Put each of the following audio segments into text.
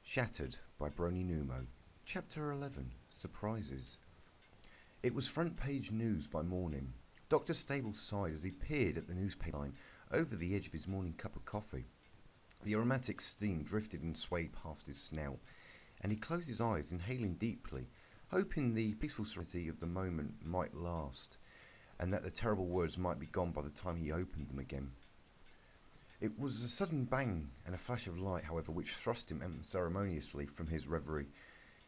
Shattered by Brony Neumo. Chapter 11. Surprises. It was front-page news by morning. Dr. Stable sighed as he peered at the newspaper line over the edge of his morning cup of coffee. The aromatic steam drifted and swayed past his snout, and he closed his eyes, inhaling deeply, hoping the peaceful serenity of the moment might last, and that the terrible words might be gone by the time he opened them again. It was a sudden bang and a flash of light, however, which thrust him unceremoniously from his reverie.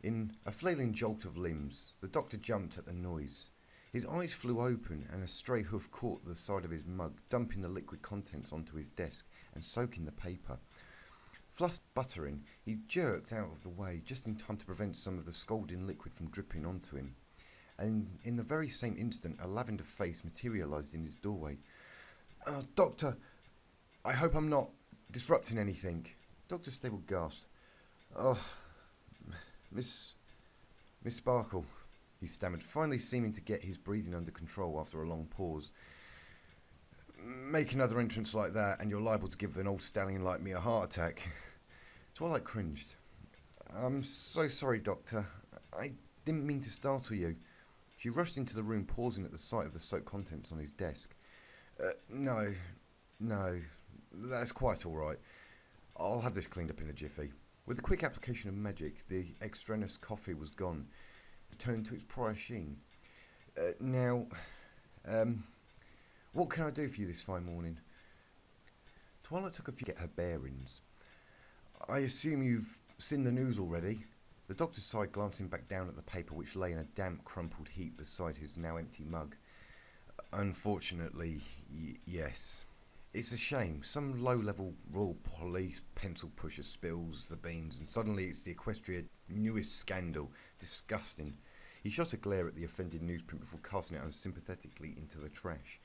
In a flailing jolt of limbs, the doctor jumped at the noise. His eyes flew open, and a stray hoof caught the side of his mug, dumping the liquid contents onto his desk and soaking the paper. Flustered, buttering, he jerked out of the way just in time to prevent some of the scalding liquid from dripping onto him. And in the very same instant, a lavender face materialized in his doorway. Doctor, I hope I'm not disrupting anything. Dr. Stable gasped. Oh, Miss Sparkle, he stammered, finally seeming to get his breathing under control after a long pause. Make another entrance like that, and you're liable to give an old stallion like me a heart attack. Twilight cringed. I'm so sorry, Doctor. I didn't mean to startle you. She rushed into the room, pausing at the sight of the soaked contents on his desk. No, that's quite all right. I'll have this cleaned up in a jiffy. With the quick application of magic, the extraneous coffee was gone, returned to its prior sheen. What can I do for you this fine morning? Twilight took a few to get her bearings. I assume you've seen the news already? The doctor sighed, glancing back down at the paper which lay in a damp, crumpled heap beside his now empty mug. Unfortunately, yes. It's a shame. Some low-level Royal Police pencil pusher spills the beans, and suddenly it's the Equestria newest scandal. Disgusting. He shot a glare at the offended newsprint before casting it unsympathetically into the trash.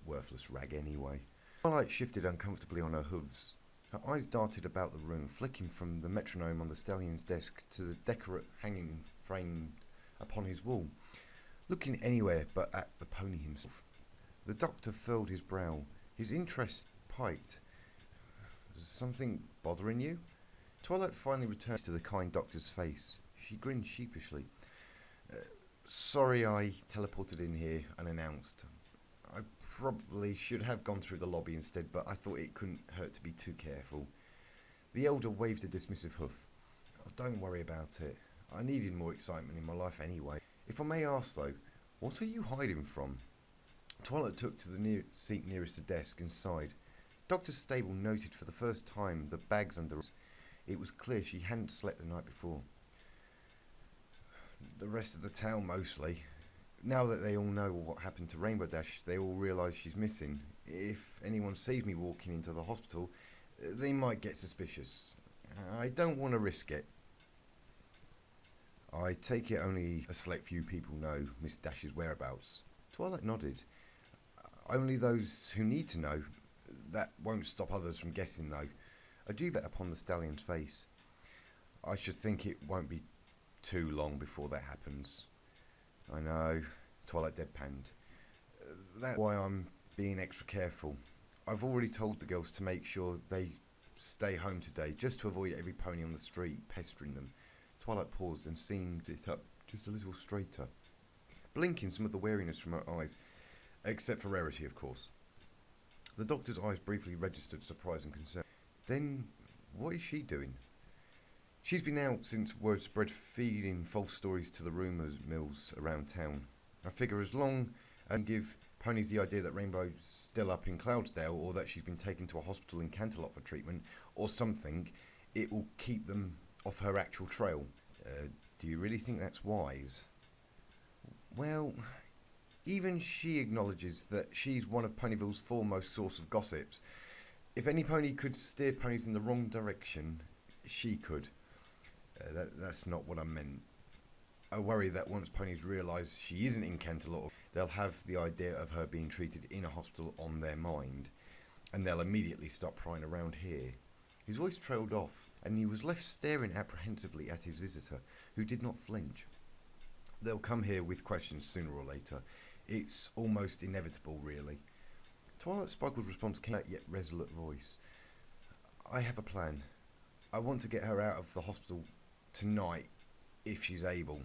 Worthless rag anyway. Twilight shifted uncomfortably on her hooves. Her eyes darted about the room, flicking from the metronome on the stallion's desk to the decorate hanging frame upon his wall, looking anywhere but at the pony himself. The doctor furrowed his brow. His interest piked. Is something bothering you? Twilight finally returned to the kind doctor's face. She grinned sheepishly. Sorry I teleported in here unannounced. I probably should have gone through the lobby instead, but I thought it couldn't hurt to be too careful. The elder waved a dismissive hoof. Oh, don't worry about it. I needed more excitement in my life anyway. If I may ask though, what are you hiding from? Twilight took to the seat nearest the desk and sighed. Dr. Stable noted for the first time the bags under her. It was clear she hadn't slept the night before. The rest of the town mostly. Now that they all know what happened to Rainbow Dash, they all realise she's missing. If anyone sees me walking into the hospital, they might get suspicious. I don't want to risk it. I take it only a select few people know Miss Dash's whereabouts. Twilight nodded. Only those who need to know. That won't stop others from guessing, though. A dew bet upon the stallion's face. I should think it won't be too long before that happens. I know, Twilight deadpanned. That's why I'm being extra careful. I've already told the girls to make sure they stay home today, just to avoid every pony on the street pestering them. Twilight paused and seamed it up just a little straighter, blinking some of the wariness from her eyes. Except for Rarity, of course. The doctor's eyes briefly registered surprise and concern. Then, what is she doing? She's been out since word spread, feeding false stories to the rumours mills around town. I figure as long as give ponies the idea that Rainbow's still up in Cloudsdale, or that she's been taken to a hospital in Canterlot for treatment, or something, it will keep them off her actual trail. Do you really think that's wise? Well, even she acknowledges that she's one of Ponyville's foremost source of gossips. If any pony could steer ponies in the wrong direction, she could. That's not what I meant. I worry that once ponies realise she isn't in Canterlot, they'll have the idea of her being treated in a hospital on their mind, and they'll immediately start prying around here. His voice trailed off, and he was left staring apprehensively at his visitor, who did not flinch. They'll come here with questions sooner or later. It's almost inevitable, really. Twilight Sparkle's response came out yet resolute voice. I have a plan. I want to get her out of the hospital tonight, if she's able.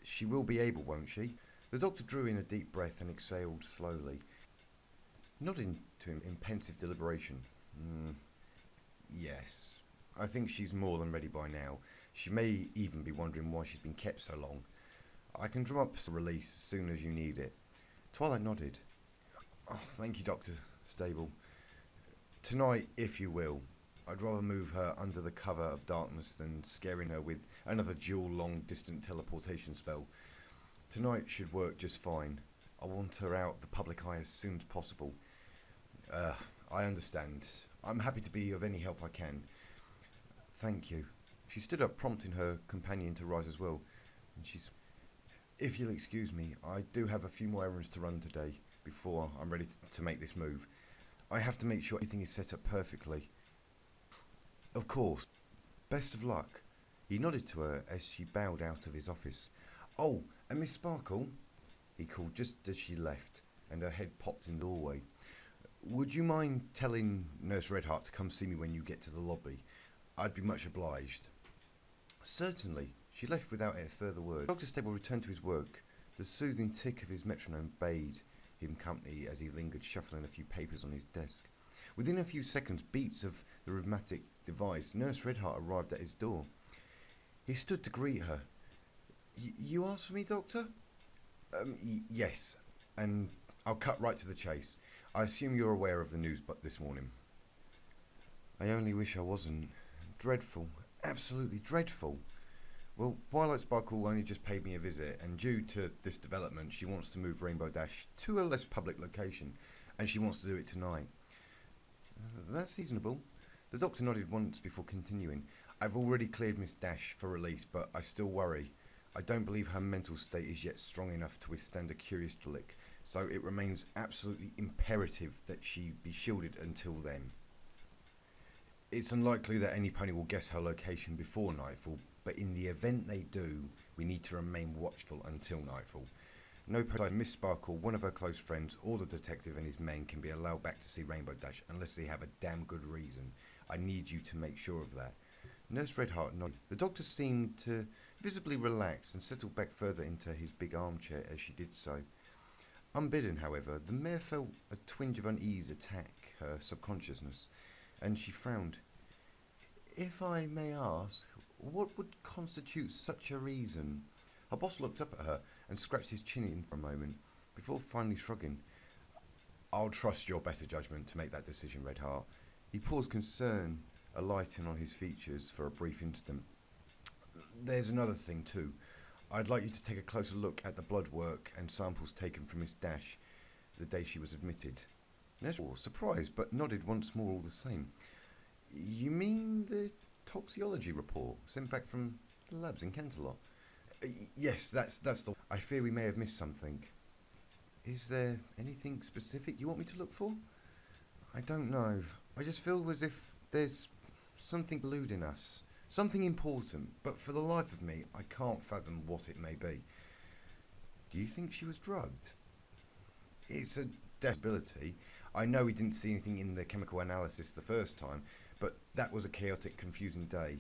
She will be able, won't she? The doctor drew in a deep breath and exhaled slowly, nodding to him in pensive deliberation. Yes. I think she's more than ready by now. She may even be wondering why she's been kept so long. I can drum up a release as soon as you need it. Twilight nodded. Oh, thank you, Dr. Stable. Tonight, if you will. I'd rather move her under the cover of darkness than scaring her with another dual long-distant teleportation spell. Tonight should work just fine. I want her out of the public eye as soon as possible. I understand. I'm happy to be of any help I can. Thank you. She stood up, prompting her companion to rise as well. And if you'll excuse me, I do have a few more errands to run today before I'm ready to make this move. I have to make sure everything is set up perfectly. Of course. Best of luck. He nodded to her as she bowed out of his office. Oh, and Miss Sparkle, he called just as she left, and her head popped in the doorway. Would you mind telling Nurse Redheart to come see me when you get to the lobby? I'd be much obliged. Certainly. She left without a further word. Dr. Stable returned to his work. The soothing tick of his metronome bade him company as he lingered shuffling a few papers on his desk. Within a few seconds, beats of the rheumatic device, Nurse Redheart arrived at his door. He stood to greet her. You asked for me, Doctor? Yes, and I'll cut right to the chase. I assume you're aware of the news but this morning. I only wish I wasn't. Dreadful. Absolutely dreadful. Well, Twilight Sparkle only just paid me a visit, and due to this development, she wants to move Rainbow Dash to a less public location, and she wants to do it tonight. That's reasonable. The doctor nodded once before continuing. I've already cleared Miss Dash for release, but I still worry. I don't believe her mental state is yet strong enough to withstand a curious Dalek, so it remains absolutely imperative that she be shielded until then. It's unlikely that any pony will guess her location before nightfall, but in the event they do, we need to remain watchful until nightfall. No pony, Miss Sparkle, one of her close friends, or the detective and his men can be allowed back to see Rainbow Dash unless they have a damn good reason. I need you to make sure of that. Nurse Redheart nodded. The doctor seemed to visibly relax and settled back further into his big armchair as she did so. Unbidden, however, the mare felt a twinge of unease attack her subconsciousness, and she frowned. If I may ask, what would constitute such a reason? Her boss looked up at her and scratched his chin in for a moment, before finally shrugging. I'll trust your better judgment to make that decision, Redheart. He paused, concern alighting on his features for a brief instant. There's another thing too. I'd like you to take a closer look at the blood work and samples taken from Miss Dash the day she was admitted. Nurse was surprised, but nodded once more all the same. You mean the toxicology report sent back from the labs in Canterlot? Yes, that's the... I fear we may have missed something. Is there anything specific you want me to look for? I don't know. I just feel as if there's something eluding us. Something important, but for the life of me, I can't fathom what it may be. Do you think she was drugged? It's a possibility. I know we didn't see anything in the chemical analysis the first time, but that was a chaotic, confusing day.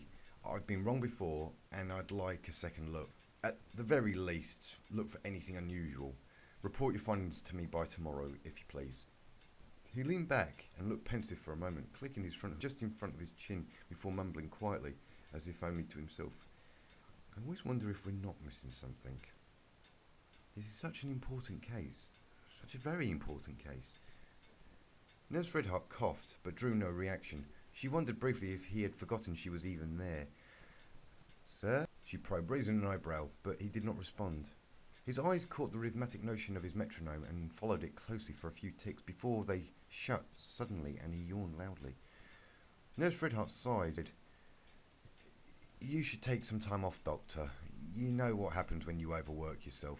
I've been wrong before, and I'd like a second look. At the very least, look for anything unusual. Report your findings to me by tomorrow, if you please. He leaned back and looked pensive for a moment, clicking his front just in front of his chin before mumbling quietly, as if only to himself. I always wonder if we're not missing something. This is such an important case. Such a very important case. Nurse Redheart coughed, but drew no reaction. She wondered briefly if he had forgotten she was even there. Sir? She probed, raising an eyebrow, but he did not respond. His eyes caught the rhythmic notion of his metronome and followed it closely for a few ticks before they shut suddenly, and he yawned loudly. Nurse Redheart sighed. You should take some time off, Doctor. You know what happens when you overwork yourself.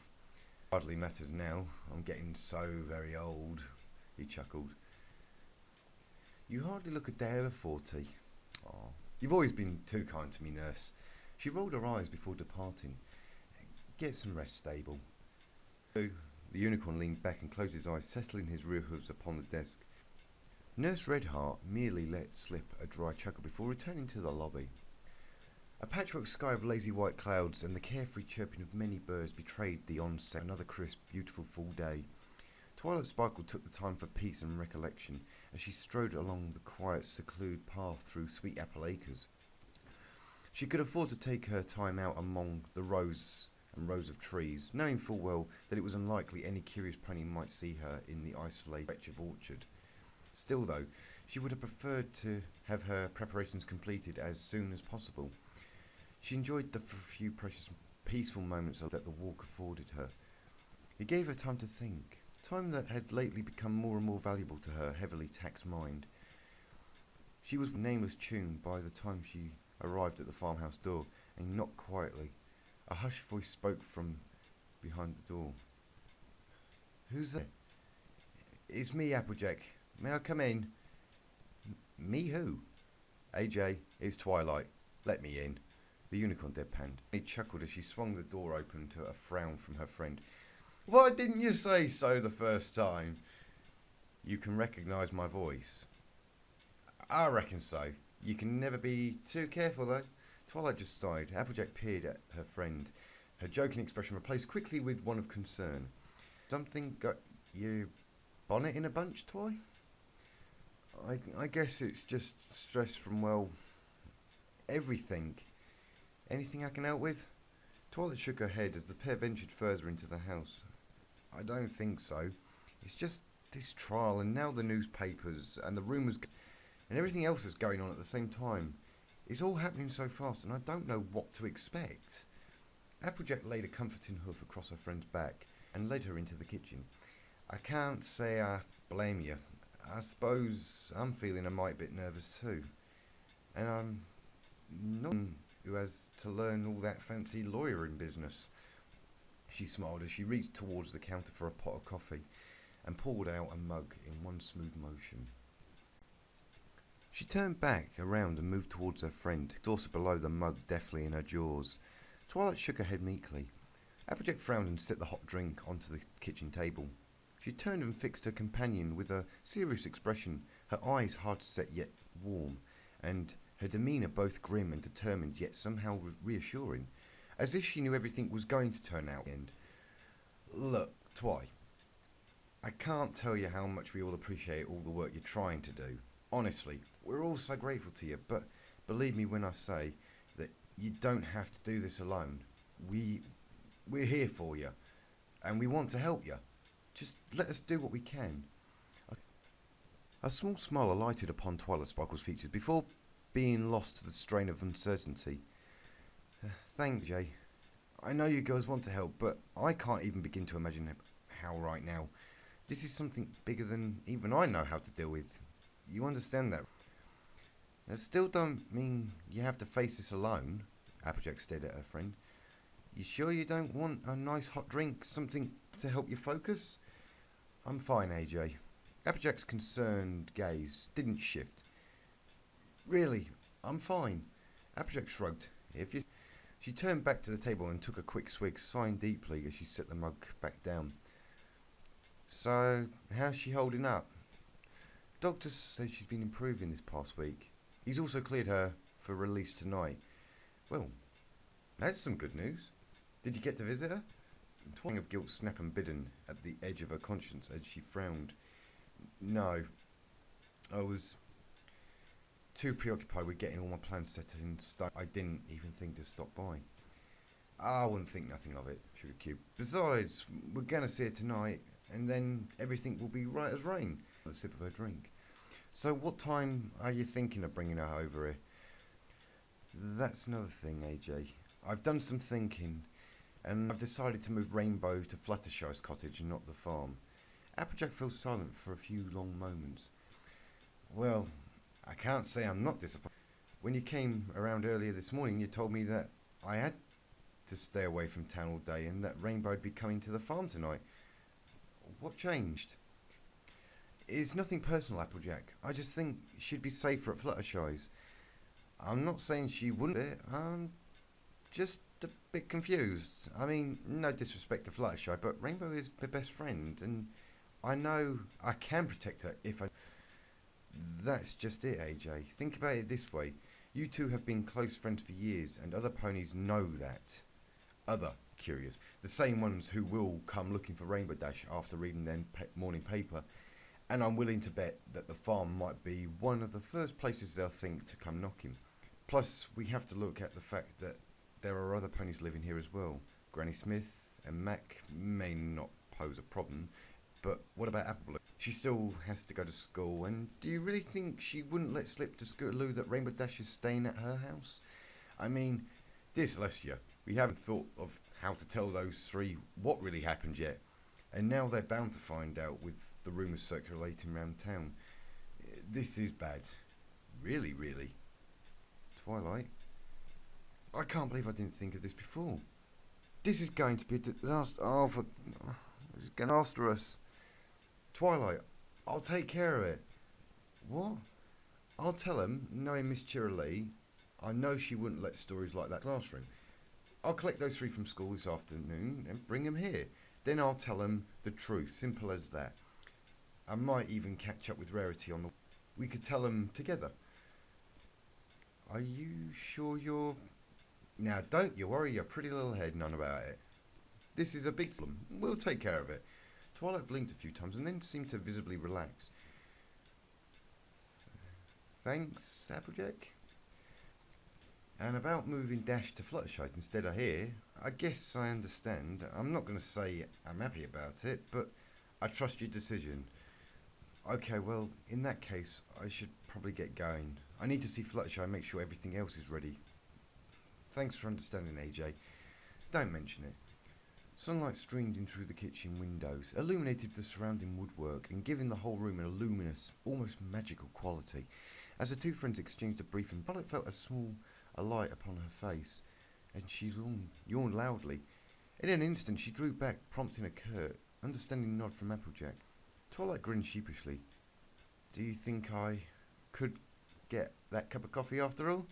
Hardly matters now. I'm getting so very old, he chuckled. You hardly look a day over 40. Oh, you've always been too kind to me, nurse. She rolled her eyes before departing. Get some rest, Stable. The unicorn leaned back and closed his eyes, settling his rear hooves upon the desk. Nurse Redheart merely let slip a dry chuckle before returning to the lobby. A patchwork sky of lazy white clouds and the carefree chirping of many birds betrayed the onset of another crisp, beautiful fall day. Twilight Sparkle took the time for peace and recollection as she strode along the quiet, secluded path through Sweet Apple Acres. She could afford to take her time out among the rows and rows of trees, knowing full well that it was unlikely any curious pony might see her in the isolated stretch of orchard. Still, though, she would have preferred to have her preparations completed as soon as possible. She enjoyed the few precious, peaceful moments that the walk afforded her. It gave her time to think, time that had lately become more and more valuable to her heavily taxed mind. She was a nameless tune by the time she arrived at the farmhouse door and knocked quietly. A hushed voice spoke from behind the door. "Who's there?" "It's me, Applejack. May I come in?" "Me who?" "AJ, it's Twilight. Let me in." The unicorn deadpanned. He chuckled as she swung the door open to a frown from her friend. "Why didn't you say so the first time?" "You can recognise my voice." "I reckon so. You can never be too careful, though." Twilight just sighed. Applejack peered at her friend, her joking expression replaced quickly with one of concern. "Something got your bonnet in a bunch, Twi?" I guess it's just stress from, well, everything. Anything I can help with?" Twilight shook her head as the pair ventured further into the house. "I don't think so. It's just this trial, and now the newspapers, and the rumours, and everything else that's going on at the same time. It's all happening so fast, and I don't know what to expect." Applejack laid a comforting hoof across her friend's back and led her into the kitchen. "I can't say I blame you. I suppose I'm feeling a mite bit nervous too. And I'm not who has to learn all that fancy lawyering business." She smiled as she reached towards the counter for a pot of coffee and poured out a mug in one smooth motion. She turned back around and moved towards her friend, saucer below the mug deftly in her jaws. Twilight shook her head meekly. Applejack frowned and set the hot drink onto the kitchen table. She turned and fixed her companion with a serious expression, her eyes hard set yet warm, and her demeanour both grim and determined yet somehow reassuring, as if she knew everything was going to turn out in the end. "Look, Twi, I can't tell you how much we all appreciate all the work you're trying to do. Honestly, we're all so grateful to you, but believe me when I say that you don't have to do this alone. We're here for you, and we want to help you. Just let us do what we can." A small smile alighted upon Twilight Sparkle's features before being lost to the strain of uncertainty. "Thanks, Jay. I know you girls want to help, but I can't even begin to imagine how right now. This is something bigger than even I know how to deal with. You understand that?" "That still don't mean you have to face this alone." Applejack stared at her friend. "You sure you don't want a nice hot drink, something to help you focus?" "I'm fine, AJ." Applejack's concerned gaze didn't shift. "Really, I'm fine." Applejack shrugged. "If you..." She turned back to the table and took a quick swig, sighing deeply as she set the mug back down. "So, how's she holding up?" "Doctor says she's been improving this past week. He's also cleared her for release tonight." "Well, that's some good news. Did you get to visit her?" A twang of guilt snap and bidden at the edge of her conscience as she frowned. "No. I was too preoccupied with getting all my plans set in stone. I didn't even think to stop by." "I wouldn't think nothing of it," she cubed. "Besides, we're going to see her tonight, and then everything will be right as rain." A sip of her drink. "So what time are you thinking of bringing her over here?" "That's another thing, AJ. I've done some thinking, and I've decided to move Rainbow to Fluttershy's cottage and not the farm." Applejack fell silent for a few long moments. "Well, I can't say I'm not disappointed. When you came around earlier this morning, you told me that I had to stay away from town all day and that Rainbow would be coming to the farm tonight. What changed?" "It's nothing personal, Applejack. I just think she'd be safer at Fluttershy's." "I'm not saying she wouldn't. I'm just a bit confused. I mean, no disrespect to Fluttershy, but Rainbow is my best friend, and I know I can protect her if I..." That's just it, AJ. Think about it this way. You two have been close friends for years, and other ponies know that. Other curious. The same ones who will come looking for Rainbow Dash after reading their morning paper. And I'm willing to bet that the farm might be one of the first places they'll think to come knocking. Plus, we have to look at the fact that there are other ponies living here as well. Granny Smith and Mac may not pose a problem, but what about Apple? She still has to go to school, and do you really think she wouldn't let slip to Scootaloo that Rainbow Dash is staying at her house? I mean, dear Celestia, we haven't thought of how to tell those three what really happened yet, and now they're bound to find out with the rumours circulating around town. This is bad. Really, really. Twilight? I can't believe I didn't think of this before. This is going to be a disaster. It's going after us. Twilight, I'll take care of it. What? I'll tell him, knowing Miss Chiralee, I know she wouldn't let stories like that classroom. I'll collect those three from school this afternoon and bring them here. Then I'll tell them the truth, simple as that. I might even catch up with Rarity on the... We could tell them together. Are you sure you're... Now, don't you worry your pretty little head none about it. This is a big problem. We'll take care of it. Twilight blinked a few times and then seemed to visibly relax. Thanks, Applejack. And about moving Dash to Fluttershy instead of here, I guess I understand. I'm not going to say I'm happy about it, but I trust your decision. Okay, well, in that case, I should probably get going. I need to see Fluttershy and make sure everything else is ready. Thanks for understanding, AJ. Don't mention it. Sunlight streamed in through the kitchen windows, illuminated the surrounding woodwork, and giving the whole room a luminous, almost magical quality. As the two friends exchanged a brief, and Violet felt a light upon her face, and she yawned loudly. In an instant she drew back, prompting a curt, understanding nod from Applejack. Twilight grinned sheepishly. Do you think I could get that cup of coffee after all?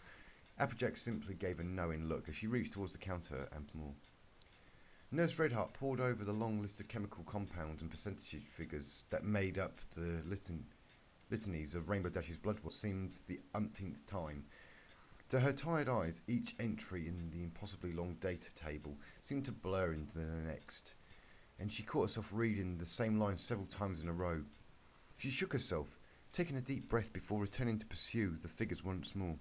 Applejack simply gave a knowing look as she reached towards the counter and more. Nurse Redheart pored over the long list of chemical compounds and percentage figures that made up the litanies of Rainbow Dash's blood what seemed the umpteenth time. To her tired eyes, each entry in the impossibly long data table seemed to blur into the next, and she caught herself reading the same lines several times in a row. She shook herself, taking a deep breath before returning to pursue the figures once more.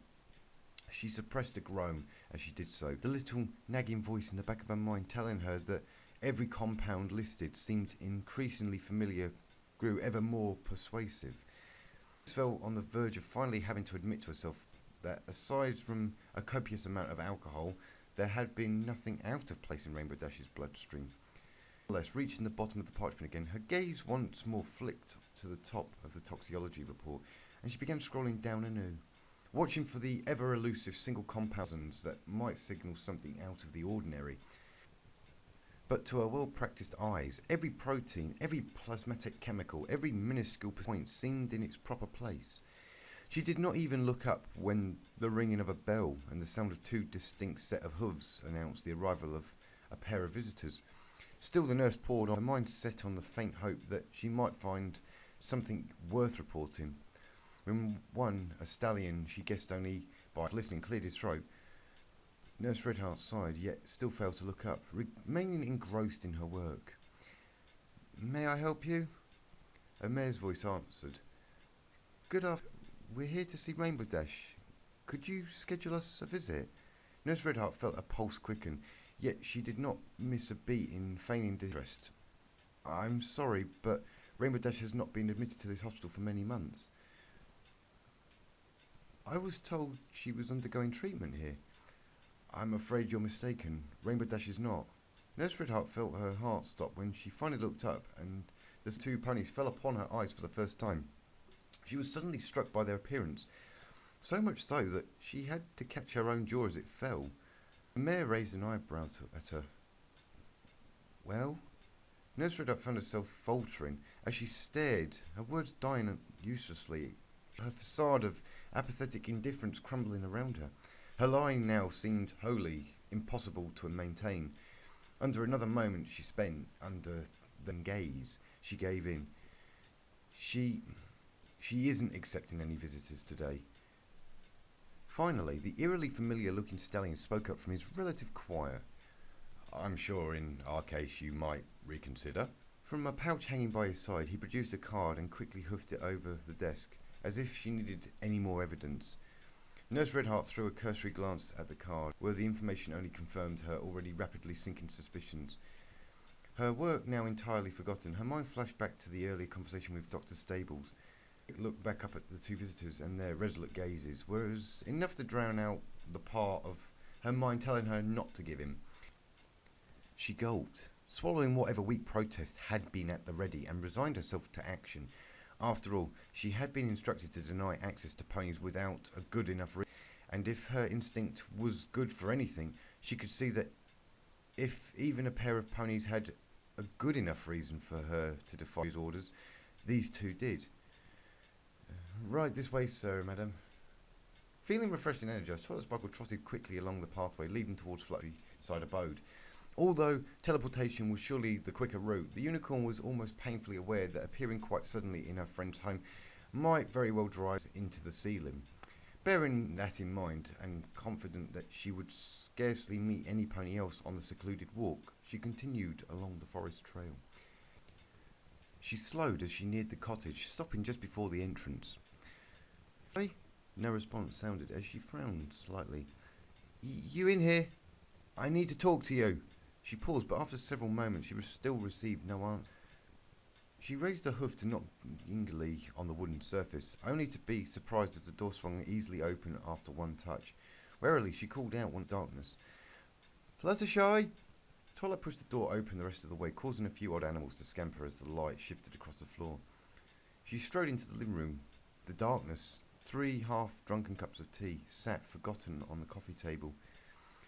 She suppressed a groan as she did so, the little nagging voice in the back of her mind telling her that every compound listed seemed increasingly familiar, grew ever more persuasive. She felt on the verge of finally having to admit to herself that aside from a copious amount of alcohol, there had been nothing out of place in Rainbow Dash's bloodstream. Nevertheless, reaching the bottom of the parchment again, her gaze once more flicked to the top of the toxicology report, and she began scrolling down anew, watching for the ever-elusive single compounds that might signal something out of the ordinary. But to her well-practiced eyes, every protein, every plasmatic chemical, every minuscule point seemed in its proper place. She did not even look up when the ringing of a bell and the sound of two distinct set of hooves announced the arrival of a pair of visitors. Still the nurse pored on, her mind set on the faint hope that she might find something worth reporting. When one, a stallion she guessed only by listening, cleared his throat, Nurse Redheart sighed, yet still failed to look up, remaining engrossed in her work. May I help you? A mare's voice answered. Good afternoon. We're here to see Rainbow Dash. Could you schedule us a visit? Nurse Redheart felt a pulse quicken, yet she did not miss a beat in feigning distress. I'm sorry, but Rainbow Dash has not been admitted to this hospital for many months. I was told she was undergoing treatment here. I'm afraid you're mistaken. Rainbow Dash is not. Nurse Redheart felt her heart stop when she finally looked up, and the two ponies fell upon her eyes for the first time. She was suddenly struck by their appearance, so much so that she had to catch her own jaw as it fell. The mare raised an eyebrow at her. Well? Nurse Redheart found herself faltering as she stared, her words dying uselessly, her facade of apathetic indifference crumbling around her. Her line now seemed wholly impossible to maintain. Under another moment she spent under the gaze, she gave in. She She isn't accepting any visitors today. Finally, the eerily familiar-looking stallion spoke up from his relative quiet. I'm sure in our case you might reconsider. From a pouch hanging by his side, he produced a card and quickly hoofed it over the desk, as if she needed any more evidence. Nurse Redheart threw a cursory glance at the card, where the information only confirmed her already rapidly sinking suspicions. Her work now entirely forgotten, her mind flashed back to the earlier conversation with Dr. Stables. It looked back up at the two visitors and their resolute gazes, whereas enough to drown out the part of her mind telling her not to give in. She gulped, swallowing whatever weak protest had been at the ready, and resigned herself to action. After all, she had been instructed to deny access to ponies without a good enough reason, and if her instinct was good for anything, she could see that if even a pair of ponies had a good enough reason for her to defy his orders, these two did. Right this way, sir, madam. Feeling refreshed and energized, Twilight Sparkle trotted quickly along the pathway leading towards Fluttershy's abode. Although teleportation was surely the quicker route, the unicorn was almost painfully aware that appearing quite suddenly in her friend's home might very well drive into the ceiling. Bearing that in mind, and confident that she would scarcely meet any pony else on the secluded walk, she continued along the forest trail. She slowed as she neared the cottage, stopping just before the entrance. "Hey?" No response sounded as she frowned slightly. "You in here? I need to talk to you." She paused, but after several moments she still received no answer. She raised her hoof to knock gingerly on the wooden surface, only to be surprised as the door swung easily open after one touch. Warily she called out in darkness, "Fluttershy!" Twilight pushed the door open the rest of the way, causing a few odd animals to scamper as the light shifted across the floor. She strode into the living room. The darkness, 3 half-drunken cups of tea, sat forgotten on the coffee table.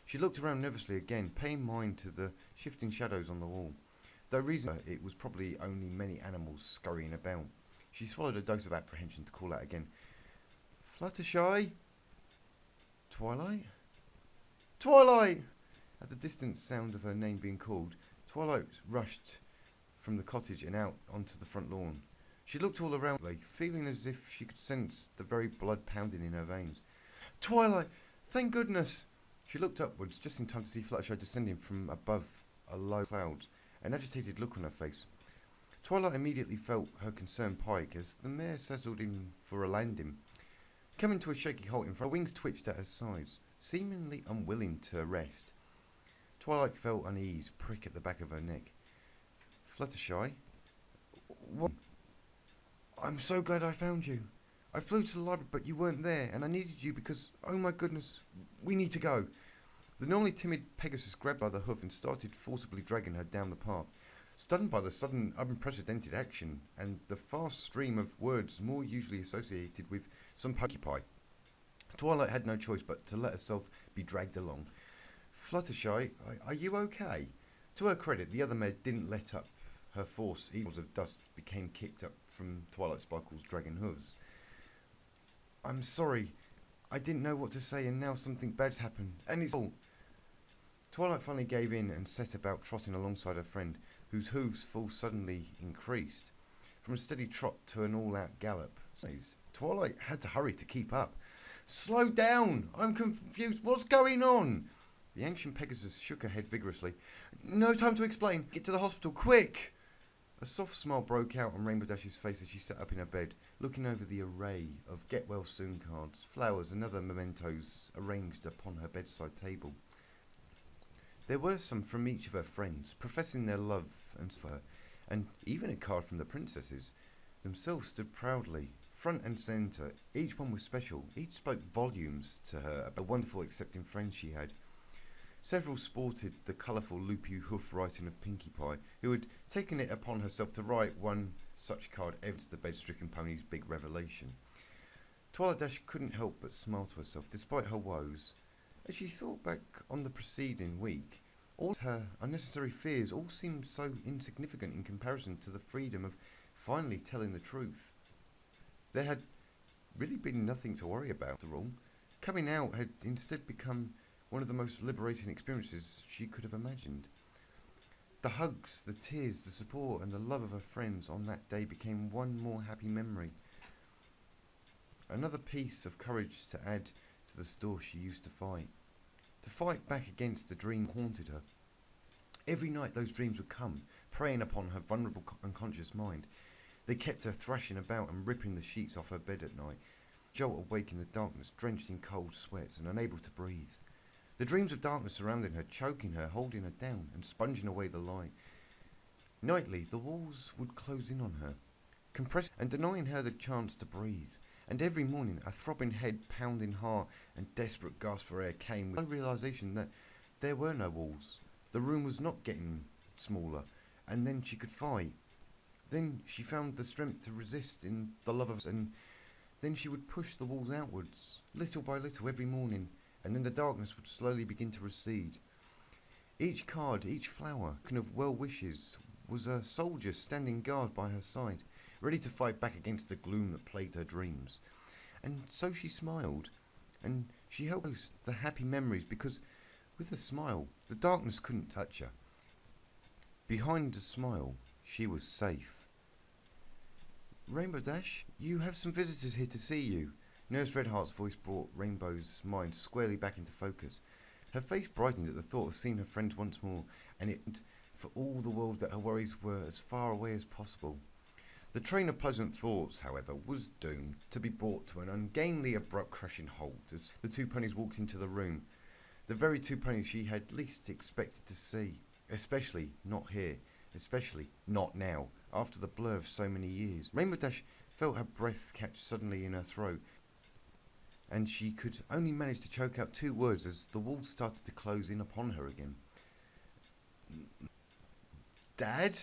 She looked around nervously again, paying mind to the shifting shadows on the wall. Though reason it was probably only many animals scurrying about. She swallowed a dose of apprehension to call out again, "Fluttershy? Twilight? Twilight!" At the distant sound of her name being called, Twilight rushed from the cottage and out onto the front lawn. She looked all around, feeling as if she could sense the very blood pounding in her veins. "Twilight! Thank goodness!" She looked upwards, just in time to see Fluttershy descending from above a low cloud, an agitated look on her face. Twilight immediately felt her concern pike as the mare settled in for a landing. Coming to a shaky halt in front, her wings twitched at her sides, seemingly unwilling to rest. Twilight felt unease prick at the back of her neck. "Fluttershy? What? I'm so glad I found you. I flew to the library, but you weren't there, and I needed you because, oh my goodness, we need to go." The normally timid Pegasus grabbed by the hoof and started forcibly dragging her down the path. Stunned by the sudden, unprecedented action, and the fast stream of words more usually associated with some porcupine, Twilight had no choice but to let herself be dragged along. "Fluttershy, are you okay?" To her credit, the other mare didn't let up her force. Eagles of dust became kicked up from Twilight Sparkle's dragging hooves. "I'm sorry. I didn't know what to say, and now something bad's happened, and it's all..." Twilight finally gave in and set about trotting alongside her friend, whose hooves fall suddenly increased. From a steady trot to an all-out gallop, Twilight had to hurry to keep up. "Slow down! I'm confused. What's going on?" The ancient Pegasus shook her head vigorously. "No time to explain. Get to the hospital, quick!" A soft smile broke out on Rainbow Dash's face as she sat up in her bed, looking over the array of get well soon cards, flowers and other mementos arranged upon her bedside table. There were some from each of her friends, professing their love and for her, and even a card from the princesses. Themselves stood proudly, front and centre. Each one was special. Each spoke volumes to her about the wonderful accepting friends she had. Several sported the colourful loopy hoof writing of Pinkie Pie, who had taken it upon herself to write one such card ever to the bed-stricken pony's big revelation. Twilight Dash couldn't help but smile to herself, despite her woes. As she thought back on the preceding week, all her unnecessary fears all seemed so insignificant in comparison to the freedom of finally telling the truth. There had really been nothing to worry about after all. Coming out had instead become one of the most liberating experiences she could have imagined. The hugs, the tears, the support and the love of her friends on that day became one more happy memory. Another piece of courage to add to the store she used to fight. To fight back against the dream haunted her. Every night those dreams would come, preying upon her vulnerable unconscious mind. They kept her thrashing about and ripping the sheets off her bed at night. Jolt awake in the darkness, drenched in cold sweats and unable to breathe. The dreams of darkness surrounding her, choking her, holding her down and sponging away the light. Nightly, the walls would close in on her, compressing and denying her the chance to breathe. And every morning, a throbbing head, pounding heart and desperate gasp for air came with no realization that there were no walls. The room was not getting smaller, and then she could fight. Then she found the strength to resist in the love of, and then she would push the walls outwards, little by little every morning, and then the darkness would slowly begin to recede. Each card, each flower, kind of well wishes, was a soldier standing guard by her side, ready to fight back against the gloom that plagued her dreams. And so she smiled, and she held close the happy memories because, with a smile, the darkness couldn't touch her. Behind the smile, she was safe. Rainbow Dash, you have some visitors here to see you. Nurse Redheart's voice brought Rainbow's mind squarely back into focus. Her face brightened at the thought of seeing her friends once more, and it for all the world that her worries were as far away as possible. The train of pleasant thoughts, however, was doomed to be brought to an ungainly, abrupt, crushing halt as the two ponies walked into the room. The very two ponies she had least expected to see, especially not here, especially not now, after the blur of so many years. Rainbow Dash felt her breath catch suddenly in her throat, and she could only manage to choke out two words as the walls started to close in upon her again. Dad?